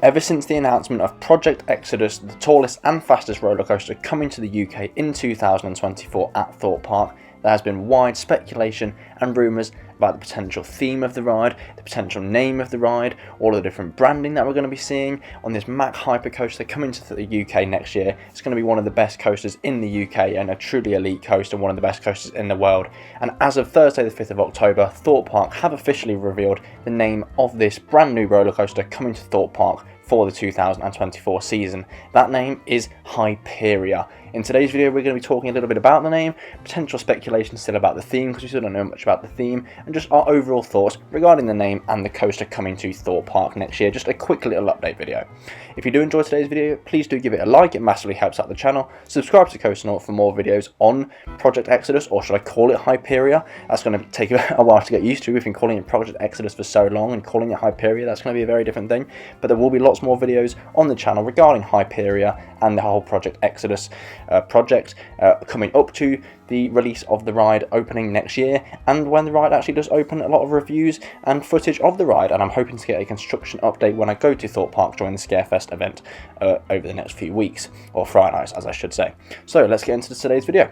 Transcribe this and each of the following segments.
Ever since the announcement of Project Exodus, the tallest and fastest roller coaster coming to the UK in 2024 at Thorpe Park, there has been wide speculation and rumours about the potential theme of the ride, the potential name of the ride, all of the different branding that we're going to be seeing on this Mack hyper coaster coming to the UK next year. It's going to be one of the best coasters in the UK and a truly elite coaster, one of the best coasters in the world. And as of Thursday the 5th of October, Thorpe Park have officially revealed the name of this brand new roller coaster coming to Thorpe Park for the 2024 season. That name is Hyperia. In today's video, we're going to be talking a little bit about the name, potential speculation still about the theme, because we still don't know much about the theme, and just our overall thoughts regarding the name and the coaster coming to Thorpe Park next year. Just a quick little update video. If you do enjoy today's video, please do give it a like, it massively helps out the channel. Subscribe to Coasternaut for more videos on Project Exodus, or should I call it Hyperia? That's going to take a while to get used to. We've been calling it Project Exodus for so long, and calling it Hyperia, that's going to be a very different thing. But there will be lots more videos on the channel regarding Hyperia and the whole Project Exodus project coming up to the release of the ride opening next year, and when the ride actually does open, a lot of reviews and footage of the ride, and I'm hoping to get a construction update when I go to Thorpe Park during the Scarefest event over the next few weeks, or Fridays as I should say. So let's get into today's video.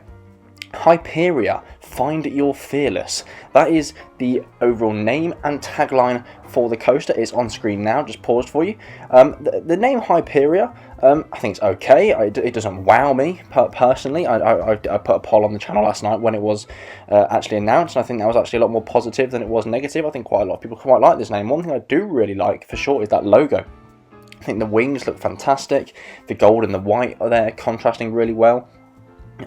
Hyperia, find your fearless. That is the overall name and tagline for the coaster. It's on screen now, just paused for you. The name Hyperia, I think it's okay. It doesn't wow me personally. I put a poll on the channel last night when it was actually announced, and I think that was actually a lot more positive than it was negative. I think quite a lot of people quite like this name. One thing I do really like for sure is that logo. I think the wings look fantastic. The gold and the white are there, contrasting really well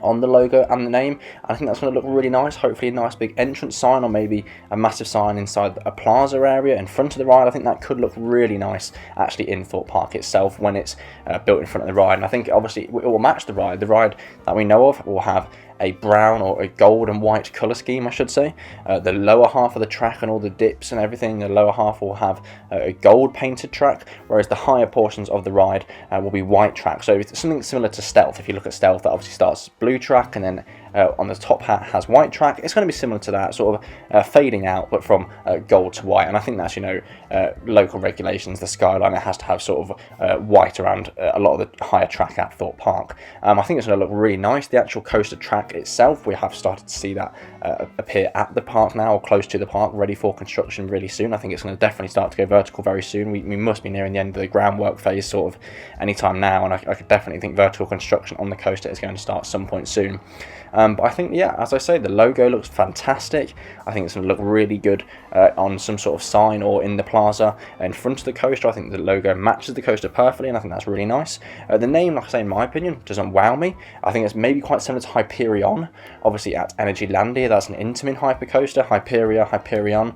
on the logo and the name. I think that's going to look really nice. Hopefully a nice big entrance sign, or maybe a massive sign inside a plaza area in front of the ride. I think that could look really nice actually in Thorpe Park itself when it's built in front of the ride, and I think obviously it will match the ride. The ride that we know of will have a brown or a gold and white colour scheme, I should say. The lower half of the track and all the dips and everything, the lower half will have a gold painted track, whereas the higher portions of the ride will be white track. So it's something similar to Stealth. If you look at Stealth, that obviously starts blue track and then on the top hat has white track. It's going to be similar to that, sort of fading out, but from gold to white. And I think that's, you know, local regulations, the skyline, it has to have sort of white around a lot of the higher track at Thorpe Park. I think it's going to look really nice. The actual coaster track itself, we have started to see that appear at the park now, or close to the park, ready for construction really soon. I think it's going to definitely start to go vertical very soon. We must be nearing the end of the groundwork phase sort of anytime now, and I could definitely think vertical construction on the coaster is going to start some point soon. But I think, yeah, as I say, the logo looks fantastic. I think it's going to look really good on some sort of sign or in the plaza in front of the coaster. I think the logo matches the coaster perfectly, and I think that's really nice. The name, like I say, in my opinion, doesn't wow me. I think it's maybe quite similar to Hyperion. Obviously at Energylandia, that's an Intamin hyper coaster. Hyperia, Hyperion,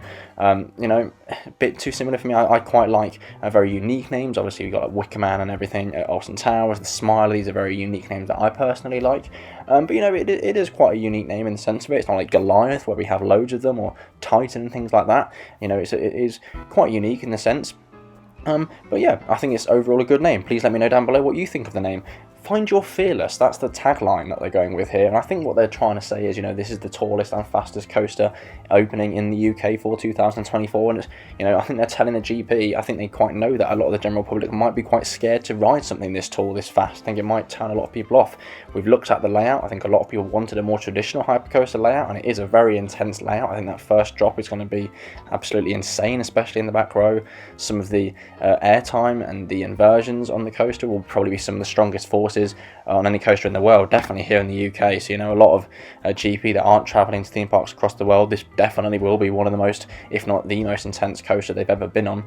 you know, a bit too similar for me. I quite like very unique names. Obviously we've got like Wicker Man and everything, Alton Towers, the Smile. These are very unique names that I personally like. But you know, it is quite a unique name in the sense of it. It's not like Goliath, where we have loads of them, or Titan and things like that. You know, it is quite unique in the sense. But yeah, I think it's overall a good name. Please let me know down below what you think of the name. Find your fearless, that's the tagline that they're going with here, and I think what they're trying to say is, you know, this is the tallest and fastest coaster opening in the UK for 2024, and it's, you know, I think they're telling the GP, I think they quite know that a lot of the general public might be quite scared to ride something this tall, this fast. I think it might turn a lot of people off. We've looked at the layout. I think a lot of people wanted a more traditional hypercoaster layout, and it is a very intense layout. I think that first drop is going to be absolutely insane, especially in the back row. Some of the airtime and the inversions on the coaster will probably be some of the strongest forces on any coaster in the world, definitely here in the UK. So, you know, a lot of GP that aren't travelling to theme parks across the world, this definitely will be one of the most, if not the most intense coaster they've ever been on.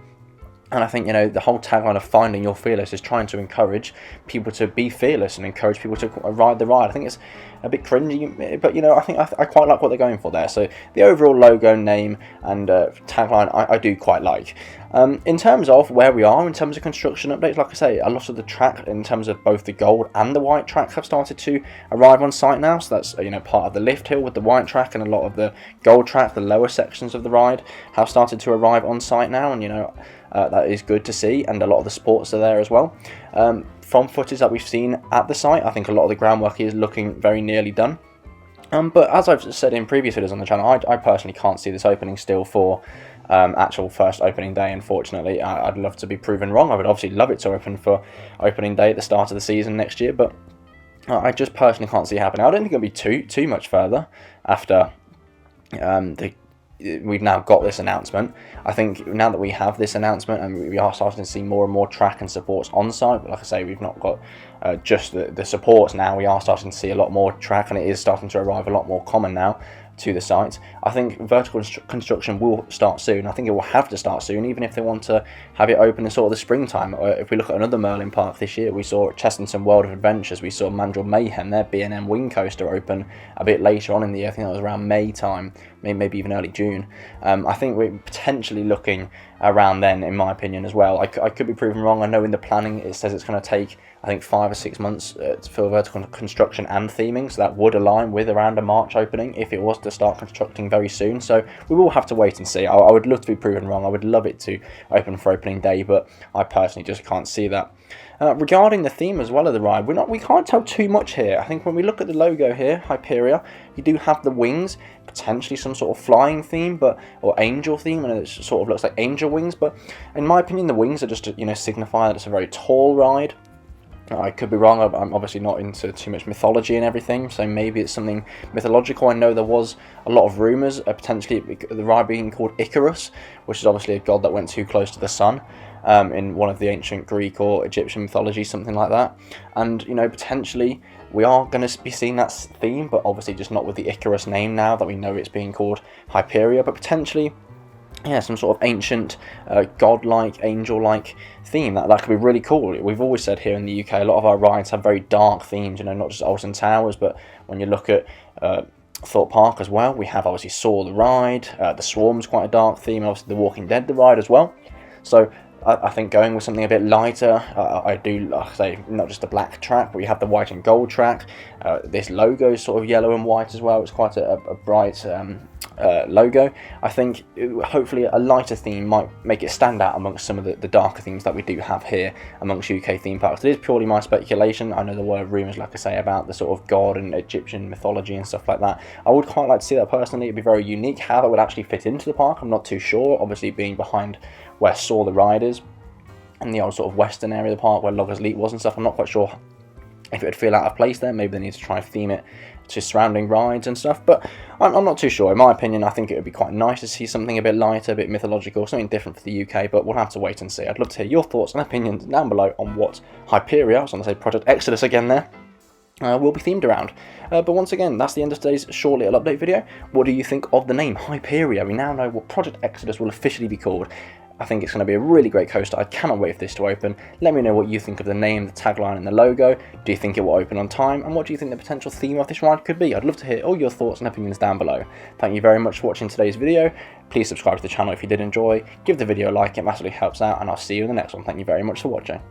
And I think, you know, the whole tagline of finding your fearless is trying to encourage people to be fearless and encourage people to ride the ride. I think it's a bit cringy, but, you know, I think I quite like what they're going for there. So the overall logo, name and tagline I do quite like. In terms of where we are in terms of construction updates, like I say, a lot of the track in terms of both the gold and the white track have started to arrive on site now. So that's, you know, part of the lift hill with the white track, and a lot of the gold track, the lower sections of the ride, have started to arrive on site now, and, you know, that is good to see, and a lot of the sports are there as well. From footage that we've seen at the site, I think a lot of the groundwork is looking very nearly done. But as I've said in previous videos on the channel, I personally can't see this opening still for actual first opening day. Unfortunately, I'd love to be proven wrong. I would obviously love it to open for opening day at the start of the season next year, but I just personally can't see it happening. I don't think it'll be too much further after we've now got this announcement. I think now that we have this announcement and we are starting to see more and more track and supports on site, but like I say, we've not got just the supports now. We are starting to see a lot more track, and it is starting to arrive a lot more common now to the site. I think vertical construction will start soon. I think it will have to start soon, even if they want to have it open in sort of the springtime. If we look at another Merlin park this year, we saw Chessington World of Adventures, we saw Mandrill Mayhem, their B&M Wing Coaster open a bit later on in the year. I think that was around May time, maybe even early June. I think we're potentially looking around then, in my opinion, as well. I could be proven wrong. I know in the planning it says it's going to take, I think, 5 or 6 months for vertical construction and theming, so that would align with around a March opening if it was to start constructing very soon. So we will have to wait and see. I would love to be proven wrong. I would love it to open for opening day, but I personally just can't see that. Regarding the theme as well of the ride, we can't tell too much here. I think when we look at the logo here, Hyperia, you do have the wings, potentially some sort of flying theme, or angel theme, and it sort of looks like angel wings. But in my opinion, the wings are just to signify that it's a very tall ride. I could be wrong. I'm obviously not into too much mythology and everything, so maybe it's something mythological. I know there was a lot of rumours potentially the ride being called Icarus, which is obviously a god that went too close to the sun. In one of the ancient Greek or Egyptian mythology, something like that. And potentially we are going to be seeing that theme, but obviously just not with the Icarus name now that we know it's being called Hyperia, but potentially, yeah, some sort of ancient, godlike, angel-like theme. That could be really cool. We've always said here in the UK, a lot of our rides have very dark themes, not just Alton Towers, but when you look at Thorpe Park as well, we have obviously Saw the ride, the Swarm's quite a dark theme, and obviously the Walking Dead the ride as well. So I think going with something a bit lighter, I do, like I say, not just the black track, but we have the white and gold track. This logo is sort of yellow and white as well. It's quite a bright logo. I think hopefully a lighter theme might make it stand out amongst some of the darker themes that we do have here amongst UK theme parks. It is purely my speculation. I know there were rumours, like I say, about the sort of god and Egyptian mythology and stuff like that. I would quite like to see that personally. It'd be very unique. How that would actually fit into the park, I'm not too sure. Obviously being behind where Saw the ride is, in the old sort of western area of the park where Loggers Leap was and stuff, I'm not quite sure if it would feel out of place there. Maybe they need to try and theme it to surrounding rides and stuff, but I'm not too sure. In my opinion, I think it would be quite nice to see something a bit lighter, a bit mythological, something different for the UK, but we'll have to wait and see. I'd love to hear your thoughts and opinions down below on what Hyperia, I was going to say Project Exodus again there, will be themed around. But once again, that's the end of today's short little update video. What do you think of the name Hyperia? We now know what Project Exodus will officially be called. I think it's going to be a really great coaster. I cannot wait for this to open. Let me know what you think of the name, the tagline and the logo. Do you think it will open on time? And what do you think the potential theme of this ride could be? I'd love to hear all your thoughts and opinions down below. Thank you very much for watching today's video. Please subscribe to the channel if you did enjoy. Give the video a like, it massively helps out, and I'll see you in the next one. Thank you very much for watching.